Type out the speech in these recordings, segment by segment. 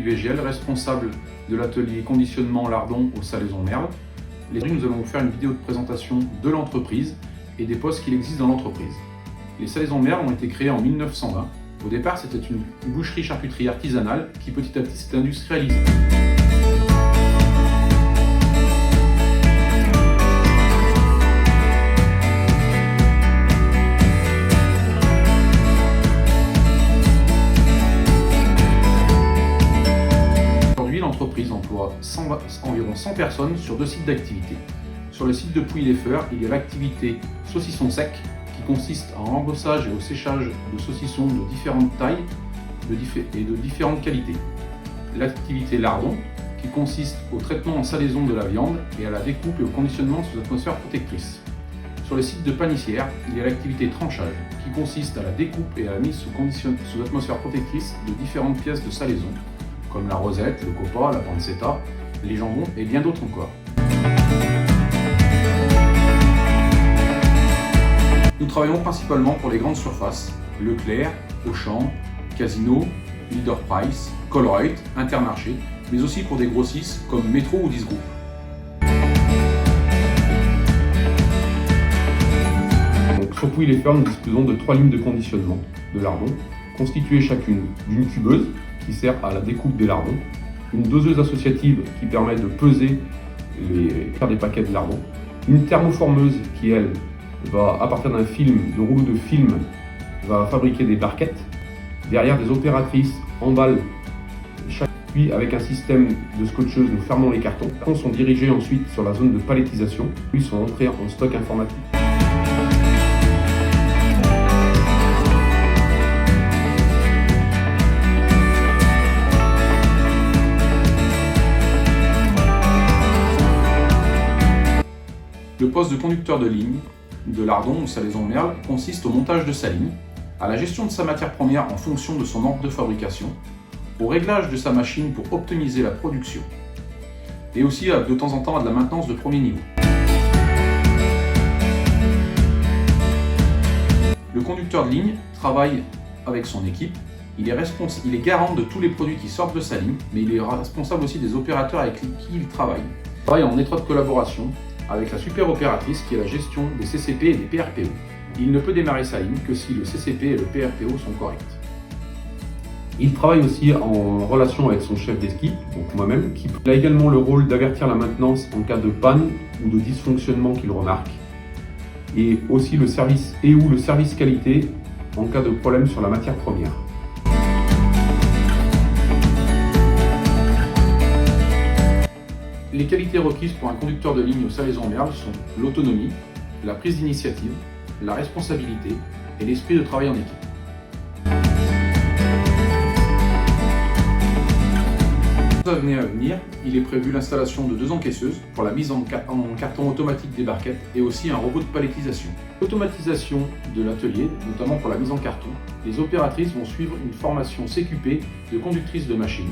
Végel, responsable de l'atelier conditionnement Lardon au Salaison Merle. Nous allons vous faire une vidéo de présentation de l'entreprise et des postes qu'il existe dans l'entreprise. Les Salaisons Merle ont été créés en 1920. Au départ, c'était une boucherie-charcuterie artisanale qui petit à petit s'est industrialisée. L'entreprise emploie environ 100 personnes sur 2 sites d'activité. Sur le site de Pouilly-les-Feurs, il y a l'activité saucisson sec qui consiste en l'embossage et au séchage de saucissons de différentes tailles et de différentes qualités. L'activité lardon qui consiste au traitement en salaison de la viande et à la découpe et au conditionnement sous atmosphère protectrice. Sur le site de Panissière, il y a l'activité tranchage qui consiste à la découpe et à la mise sous atmosphère protectrice de différentes pièces de salaison, comme la rosette, le copa, la pancetta, les jambons et bien d'autres encore. Nous travaillons principalement pour les grandes surfaces, Leclerc, Auchan, Casino, Leader Price, Colruyt, Intermarché, mais aussi pour des grossistes comme Métro ou 10 Group. Sur Pouilly-les-Feurs, nous disposons de 3 lignes de conditionnement de lardons, constituées chacune d'une cubeuse qui sert à la découpe des lardons, une doseuse associative qui permet de peser faire des paquets de lardons, une thermoformeuse qui, elle, va, à partir d'un de rouleau de film, va fabriquer des barquettes. Derrière, des opératrices emballent chaque puits avec un système de scotcheuse. Nous fermons les cartons. Les cartons sont dirigés ensuite sur la zone de palettisation, puis sont entrés en stock informatique. Le poste de conducteur de ligne de lardon ou salaison merle consiste au montage de sa ligne, à la gestion de sa matière première en fonction de son ordre de fabrication, au réglage de sa machine pour optimiser la production, et aussi de temps en temps à de la maintenance de premier niveau. Le conducteur de ligne travaille avec son équipe, il est garant de tous les produits qui sortent de sa ligne, mais il est responsable aussi des opérateurs avec qui il travaille. Il travaille en étroite collaboration avec la super opératrice qui est la gestion des CCP et des PRPO. Il ne peut démarrer sa ligne que si le CCP et le PRPO sont corrects. Il travaille aussi en relation avec son chef d'équipe, donc moi-même, qui a également le rôle d'avertir la maintenance en cas de panne ou de dysfonctionnement qu'il remarque, et aussi le service ou le service qualité en cas de problème sur la matière première. Les qualités requises pour un conducteur de ligne au Salaison Merle sont l'autonomie, la prise d'initiative, la responsabilité et l'esprit de travail en équipe. À venir, il est prévu l'installation de 2 encaisseuses pour la mise en carton automatique des barquettes et aussi un robot de palettisation. L'automatisation de l'atelier, notamment pour la mise en carton, les opératrices vont suivre une formation CQP de conductrice de machine.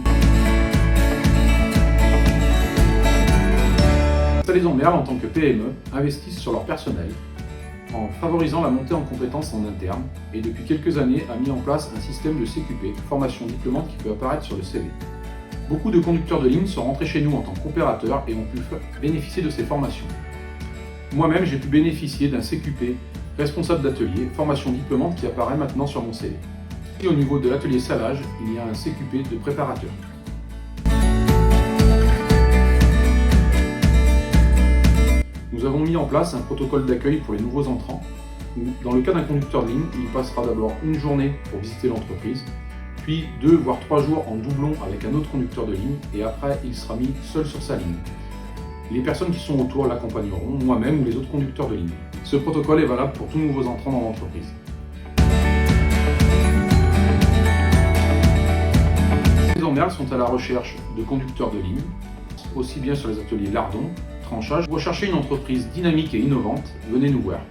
Salaison Merle, en tant que PME, investissent sur leur personnel en favorisant la montée en compétences en interne et depuis quelques années a mis en place un système de CQP, formation diplômante qui peut apparaître sur le CV. Beaucoup de conducteurs de ligne sont rentrés chez nous en tant qu'opérateurs et ont pu bénéficier de ces formations. Moi-même, j'ai pu bénéficier d'un CQP responsable d'atelier, formation diplômante qui apparaît maintenant sur mon CV. Et au niveau de l'atelier salage, il y a un CQP de préparateur. Nous avons mis en place un protocole d'accueil pour les nouveaux entrants. Dans le cas d'un conducteur de ligne, il passera d'abord une journée pour visiter l'entreprise, puis 2 voire 3 jours en doublon avec un autre conducteur de ligne, et après il sera mis seul sur sa ligne. Les personnes qui sont autour l'accompagneront, moi-même ou les autres conducteurs de ligne. Ce protocole est valable pour tous nouveaux entrants dans l'entreprise. Les Merle sont à la recherche de conducteurs de ligne, aussi bien sur les ateliers lardon, tranchage. Vous recherchez une entreprise dynamique et innovante, venez nous voir.